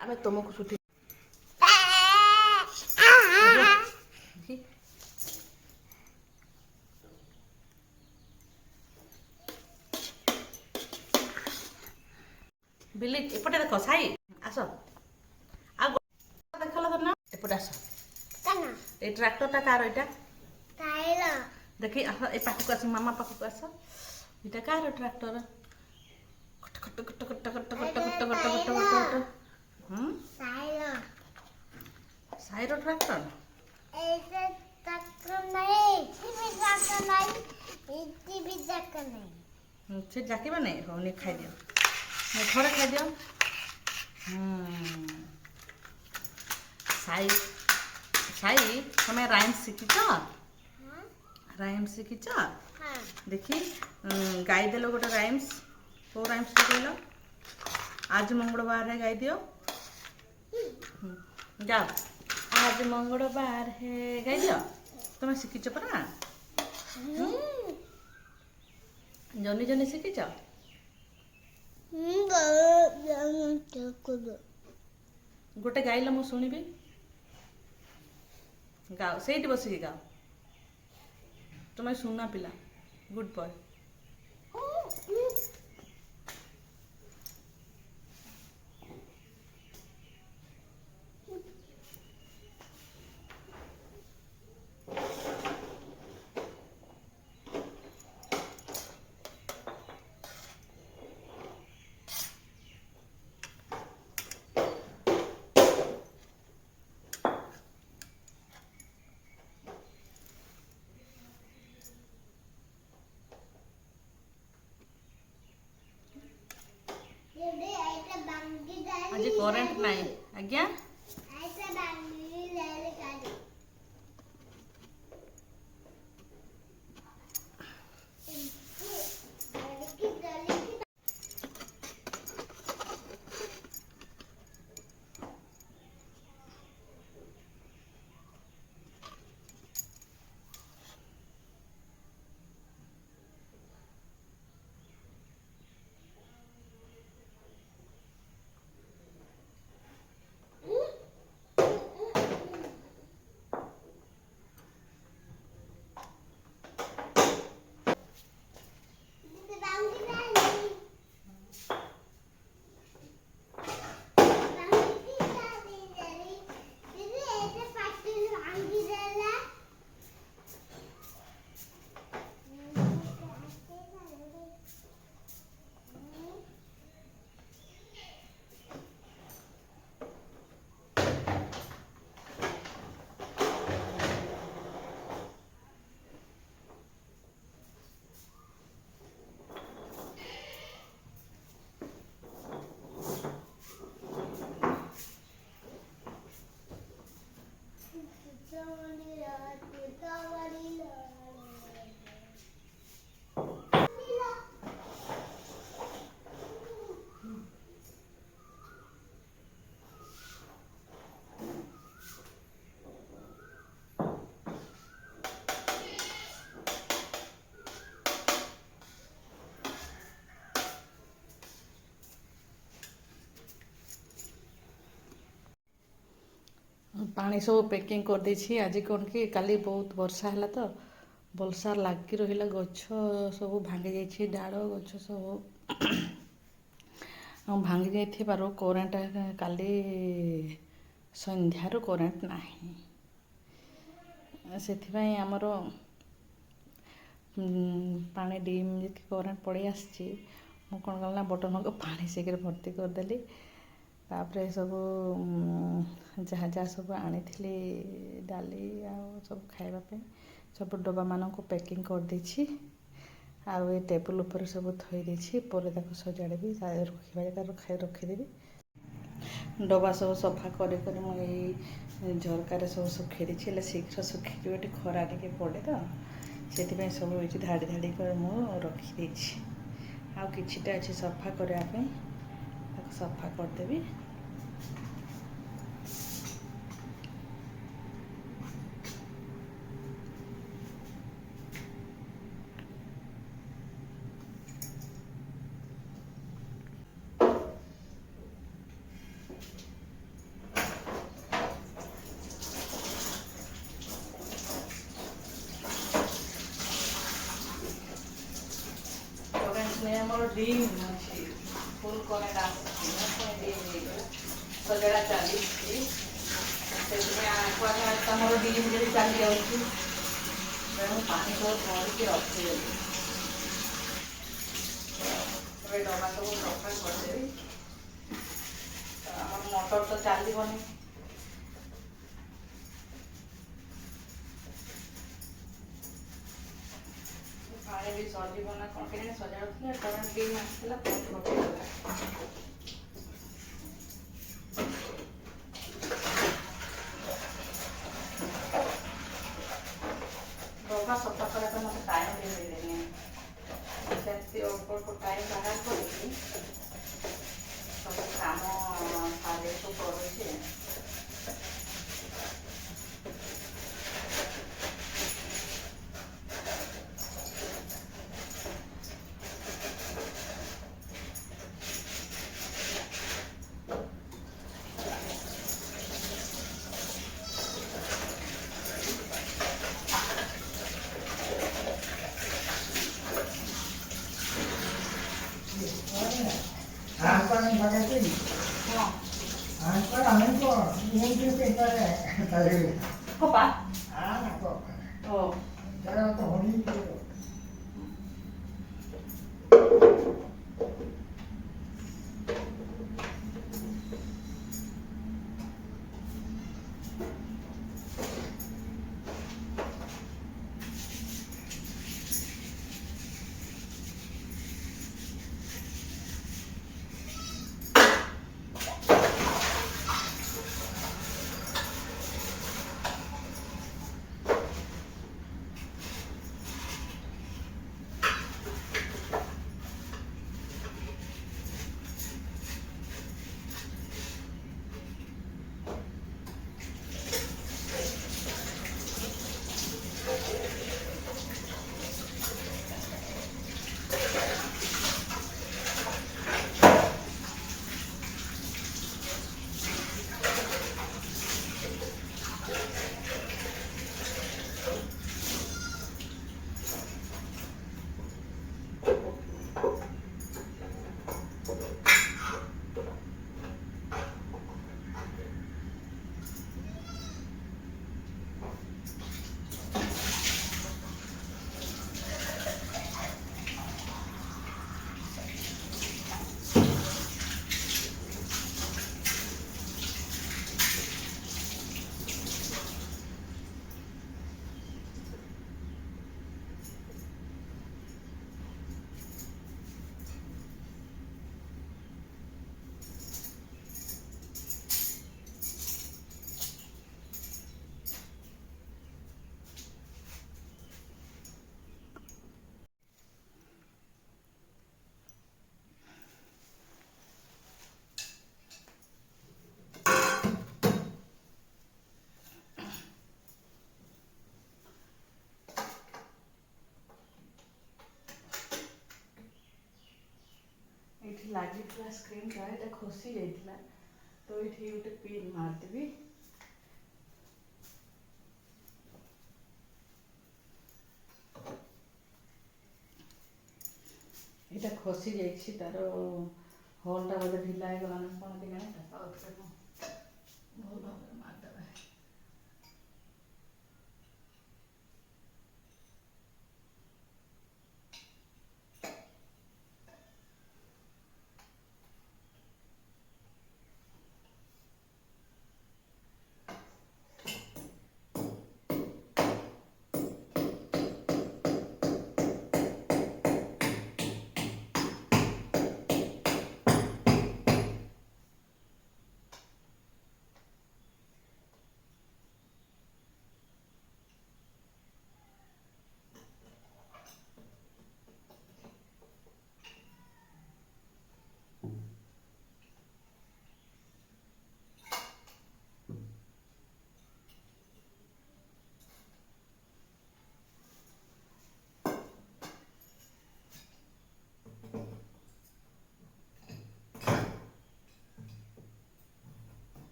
ଆମେ ତମକୁ ଛୁଟି ବିଲି ଏପଟେ ଦେଖ ସାଇ ଆସ ଆଉ ଦେଖଲ ଧର ଏପଟେ ଆସ এই ট্রাক্টরটা কার এটা দেখি এ পাখକୁ আস মামা পাখକୁ আস এটা কার ট্রাক্টর কট কট কট কট কট কট কট কট কট কট সাইরো ট্রাক্টর এইটা ট্রাক্টর নাই ট্রাক্টর নাই টিভি ট্রাক্টর নাই সে ডাকিবা নাই হনি খাই দিও ঘরে খাই দিও সাই সাই তুমি রাইম শিখিছ রাইম শিখিছ দেখি গাই দেলো গোটে রাইমস কেউ রাইমসটা কহিল আজ মঙ্গলবার হে গাই দিও যাও আজ মঙ্গলবার হে গাই দিও তুমি শিখিছ পরা জনি জনি শিখিছ গোটে গাইল ମୁଁ ଶୁଣିବି ଗାओ ସେଇଠି ବସିକି ଗାओ ତୁମେ ସୁନା ପିଲା ଗୁଡ୍ ବୟ आज करेंट नहीं आज्ञा ପାଣି ସବୁ ପ୍ୟାକିଂ କରିଦେଇଛି। ଆଜି କ'ଣ କି କାଲି ବହୁତ ବର୍ଷା ହେଲା ତ, ବର୍ଷା ଲାଗି ରହିଲା, ଗଛ ସବୁ ଭାଙ୍ଗି ଯାଇଛି, ଡାଳ ଗଛ ସବୁ ଭାଙ୍ଗି ଯାଇଥିବାରୁ କରେଣ୍ଟ କାଲି ସନ୍ଧ୍ୟାରୁ କରେଣ୍ଟ ନାହିଁ। ସେଥିପାଇଁ ଆମର ପାଣି ଡିମ୍ ଯେତିକି କରେଣ୍ଟ ପଳେଇ ଆସିଛି, ମୁଁ କ'ଣ କଲି ନା ବଟନକୁ ପାଣି ଶୀଘ୍ର ଭର୍ତ୍ତି କରିଦେଲି। ତାପରେ ସବୁ ଯାହା ଯାହା ସବୁ ଆଣିଥିଲି ଡାଲି ଆଉ ସବୁ ଖାଇବା ପାଇଁ ସବୁ ଡବାମାନଙ୍କୁ ପ୍ୟାକିଂ କରିଦେଇଛି। ଆଉ ଏ ଟେବୁଲ୍ ଉପରେ ସବୁ ଥୋଇ ଦେଇଛି, ପରେ ତାକୁ ସଜାଡ଼ିବି, ରଖିବା ଜାଗାରେ ରଖିଦେବି। ଡବା ସବୁ ସଫା କରି କରି ମୁଁ ଏଇ ଝରକାରେ ସବୁ ଶୁଖେଇ ଦେଇଛି, ହେଲେ ଶୀଘ୍ର ଶୁଖିଯିବ, ଏଠି ଖରା ଟିକେ ପଡ଼େ ତ, ସେଥିପାଇଁ ସବୁ ଏଇଠି ଧାଡ଼ି ଧାଡ଼ି କରି ମୁଁ ରଖିଦେଇଛି। ଆଉ କିଛିଟା ଅଛି ସଫା କରିବା ପାଇଁ, ତାକୁ ସଫା କରିଦେବି। ଆମର ଡିମ୍ ଅଛି, ଫୁଲ୍ କରେଣ୍ଟ ଆସିଛି ନା, ଡିମ୍ ହେଇଗଲା, ସଜଡ଼ା ଚାଲିଛି। ସେଥିପାଇଁ ଆମର ଡିମ୍ ଯଦି ଚାଲି ଯାଉଛି, ତେଣୁ ପାଣି ସବୁ ଭରିକି ରଖିଦେବି। ଏବେ ଡବା ସବୁ ସଫା କରିଦେବି। ଆମର ମଟର ତ ଚାଲିବନି, ପାଣି ବି ସରିଯିବ ନା କ'ଣ କେଜାଣି, ସଜାଡ଼ୁଥିଲେ କରେଣ୍ଟ ଡିମ୍ ଆସିଥିଲା, ପୁଣି ପକେଇଦେଲା। ଡବା ସଫା କରିବା ପାଇଁ ମୋତେ ଟାଇମ୍ ବି ମିଳେନି, ସେମିତି ଅଳ୍ପ ଅଳ୍ପ ଟାଇମ୍ ବାହାର କରିକି ସବୁ କାମ ସାରିବାକୁ କରୁଛି। Kopa? Oh. ଏଠି ଲାଗିଥିଲା ସ୍କ୍ରିନ୍ଟା, ଏଇଟା ଖସି ଯାଇଥିଲା, ତ ଏଇଠି ଗୋଟେ ପିନ୍ ମାରିଦେବି। ଏଇଟା ଖସି ଯାଇଛି ତାର ହୋଲ୍ଟା ବୋଧେ ଢିଲା ହେଇଗଲା ନା କ'ଣ କେଜାଣି ତାକୁ ଆଉ ଥରେ ଭଲ ଭାବରେ ମାରିଦେବା।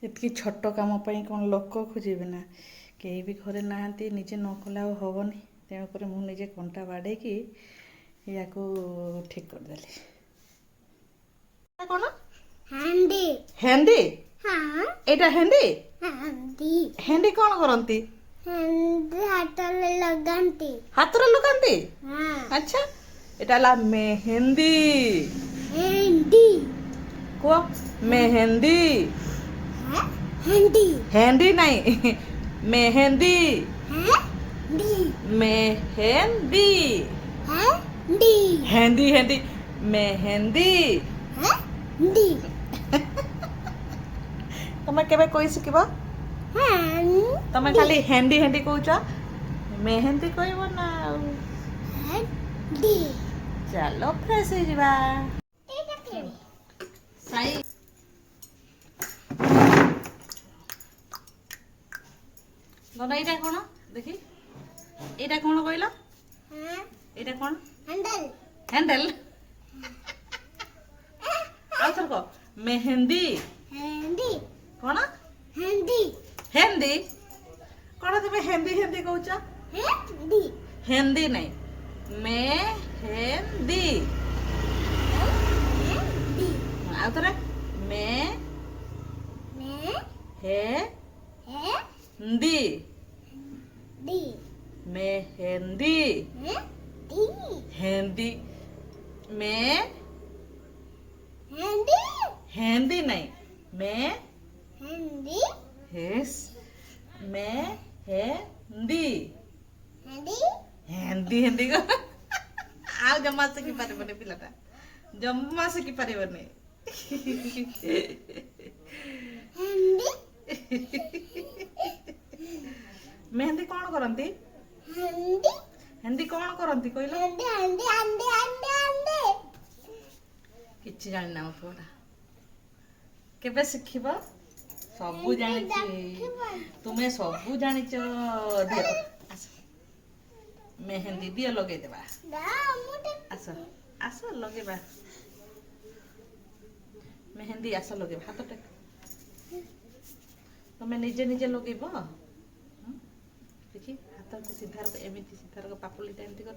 ଏତିକି ଛୋଟ କାମ ପାଇଁ କ'ଣ ଲୋକ ଖୋଜିବେ ନା, କେହି ବି ଘରେ ନାହାନ୍ତି, ନିଜେ ନ କଲେ ଆଉ ହେବନି। ତେଣୁକରି ମୁଁ ନିଜେ କଣ୍ଟା ବାଡ଼େଇକି ୟାକୁ ଠିକ୍ କରିଦେଲି। କ'ଣ ହାଣ୍ଡି ହେଣ୍ଡି? ହଁ ଏଇଟା ହେଣ୍ଡି? ହାଣ୍ଡି ହେଣ୍ଡି କ'ଣ କରନ୍ତି? ହାଣ୍ଡି ହାତରେ ଲଗାନ୍ତି। ହାତରେ ଲଗାନ୍ତି? ହଁ ଆଚ୍ଛା, ଏଟା ହେଲା ମେହେନ୍ଦି। ହାଣ୍ଡି କୁହ ମେହେନ୍ଦି। ହାଣ୍ଡି ହେଣ୍ଡି ନାହିଁ, ମେହେନ୍ଦି। ହାଣ୍ଡି ମେହେନ୍ଦି। ହାଣ୍ଡି ହେଣ୍ଡି ହେଣ୍ଡି ମେହେନ୍ଦି। ହାଣ୍ଡି ତମେ କେବେ କହି ଶିଖିବ? ତମେ ଖାଲି ହେଣ୍ଡି ହେଣ୍ଡି କହୁଛ, ମେହେନ୍ଦି କହିବ ନା ଆଉ। ହାଣ୍ଡି ଚାଲ ଫ୍ରେଶ ହେଇଯିବା। ସାଇ ଧନ ଏଇଟା କ'ଣ ଦେଖି, ଏଇଟା କ'ଣ କହିଲ? ଏଇଟା କ'ଣ? Handle handle. ଆଉ ଥର କହ, ମେହେନ୍ଦି। ହାଣ୍ଡି କ'ଣ? ହାଣ୍ଡି ହେଣ୍ଡି? କ'ଣ ତମେ ହେଣ୍ଡି ହେଣ୍ଡି କହୁଛ? ହାଣ୍ଡି ହେଣ୍ଡି ନାହିଁ, ମେହେନ୍ଦି। ହାଣ୍ଡି ଆଉ ଥରେ ମେ ମେ ହେ ହେ ଦି ଡି ମେହେନ୍ଦି। ଡି ହେଣ୍ଡି ମେ ହାଣ୍ଡି ହେଣ୍ଡି ନାହିଁ, ମେ ହାଣ୍ଡି ହେସ୍ ମେ ହେଣ୍ଡି। ହାଣ୍ଡି ହେଣ୍ଡି ହେଣ୍ଡି ଆଉ ଜମା ଶିଖି ପାରିବନି ପିଲାଟା, ଜମା ଶିଖି ପାରିବନି। ହାଣ୍ଡି ମେହେନ୍ଦି କ'ଣ କରନ୍ତି? ହାଣ୍ଡି ହେଣ୍ଡି କ'ଣ କରନ୍ତି କହିଲ? ହାଣ୍ଡି ହାଣ୍ଡି ହାଣ୍ଡି ହାଣ୍ଡି ହାଣ୍ଡି କିଛି ଜାଣିନା ମୋ ପୁଅଟା, କେବେ ଶିଖିବ? ସବୁ ଜାଣିଛି, ତୁମେ ସବୁ ଜାଣିଛ। ଦିଅ ଆସ, ମେହେନ୍ଦି ଦିଅ ଲଗେଇଦେବା। ଆସ ଆସ ଲଗେଇବା ମେହେନ୍ଦି, ଆସ ଲଗେଇବା। ହାତ ଟେକ, ତମେ ନିଜେ ନିଜେ ଲଗେଇବ। ଦେଖି ହାତକୁ ସିଧା ରଖ, ଏମିତି ସିଧା ରଖ, ପାପୁଲିଟା ଏମିତି କର।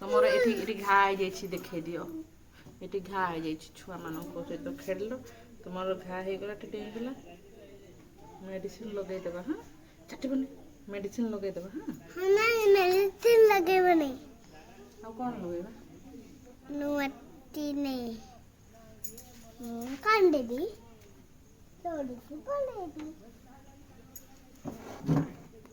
ତମର ଏଠି ଘା ହେଇଯାଇଛି ଦେଖେଇ ଦିଅ। ଏଠି ଘା ହେଇଯାଇଛି ଛୁଆମାନଙ୍କ ସହିତ ଖେଳିଲ ତୁମର ଘା ହେଇଗଲା ଟିକେ ହେଇଗଲା ମେଡ଼ିସିନ ଲଗେଇଦେବା ହଁ ଚାଟିବନି ମେଡ଼ିସିନ ଲଗେଇଦେବା ହଁ। ନାଇଁ ମେଡ଼ିସିନ ଲଗେଇବନି। ଆଉ କ'ଣ ଲଗେଇବା? ନୁଆଟି ନେଇ କାନ୍ଦେବି ତୋଡ଼ିକି ପଳେଇବି।